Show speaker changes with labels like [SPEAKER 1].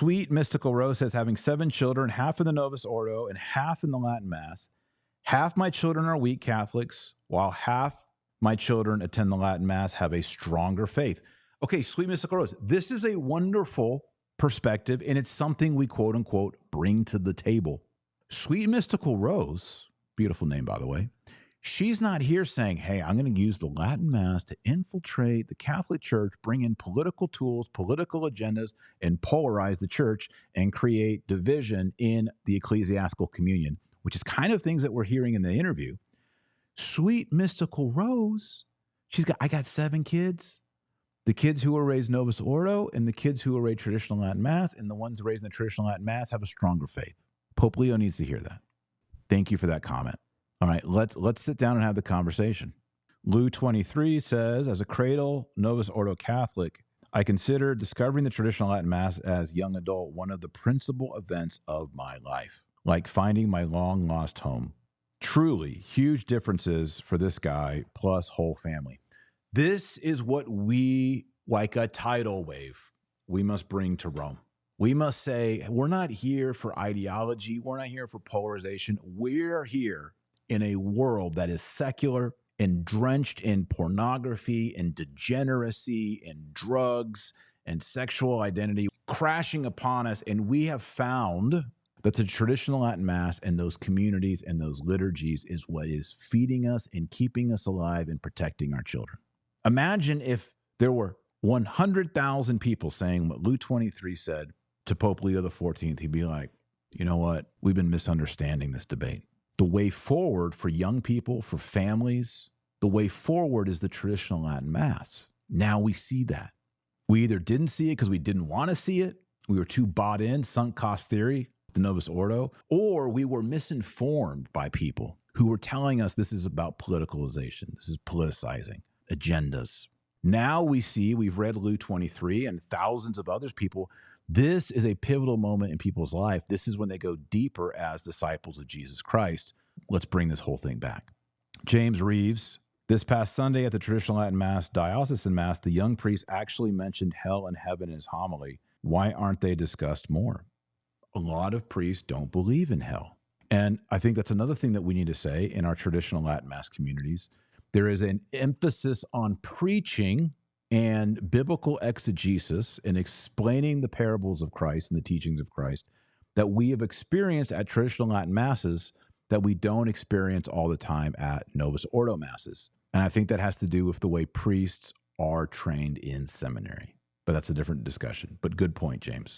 [SPEAKER 1] Sweet Mystical Rose says, having 7 children, half in the Novus Ordo and half in the Latin Mass. Half my children are weak Catholics, while half my children attend the Latin Mass, have a stronger faith. Okay, Sweet Mystical Rose, this is a wonderful perspective, and it's something we quote unquote bring to the table. Sweet Mystical Rose, beautiful name, by the way, she's not here saying, hey, I'm going to use the Latin Mass to infiltrate the Catholic Church, bring in political tools, political agendas, and polarize the church and create division in the ecclesiastical communion, which is kind of things that we're hearing in the interview. Sweet Mystical Rose, I got 7 kids. The kids who were raised Novus Ordo and the kids who were raised traditional Latin Mass and the ones raised in the traditional Latin Mass have a stronger faith. Pope Leo needs to hear that. Thank you for that comment. All right, let's sit down and have the conversation. Lou 23 says, as a cradle Novus Ordo Catholic, I consider discovering the traditional Latin Mass as young adult one of the principal events of my life, like finding my long lost home. Truly huge differences for this guy plus whole family. This is what we, like a tidal wave, we must bring to Rome. We must say, we're not here for ideology. We're not here for polarization. We're here in a world that is secular and drenched in pornography and degeneracy and drugs and sexual identity crashing upon us. And we have found that the traditional Latin Mass and those communities and those liturgies is what is feeding us and keeping us alive and protecting our children. Imagine if there were 100,000 people saying what Lou 23 said to Pope Leo XIV. He'd be like, you know what? We've been misunderstanding this debate. The way forward for young people, for families, the way forward is the traditional Latin Mass. Now we see that. We either didn't see it because we didn't want to see it, we were too bought in, sunk cost theory, the Novus Ordo, or we were misinformed by people who were telling us this is about politicalization, this is politicizing, agendas. Now we see, we've read Lou 23 and thousands of other people, this is a pivotal moment in people's life. This is when they go deeper as disciples of Jesus Christ. Let's bring this whole thing back. James Reeves, this past Sunday at the traditional Latin Mass, diocesan Mass, the young priest actually mentioned hell and heaven in his homily. Why aren't they discussed more? A lot of priests don't believe in hell. And I think that's another thing that we need to say in our traditional Latin Mass communities. There is an emphasis on preaching and biblical exegesis and explaining the parables of Christ and the teachings of Christ that we have experienced at traditional Latin Masses that we don't experience all the time at Novus Ordo Masses. And I think that has to do with the way priests are trained in seminary. But that's a different discussion. But good point, James.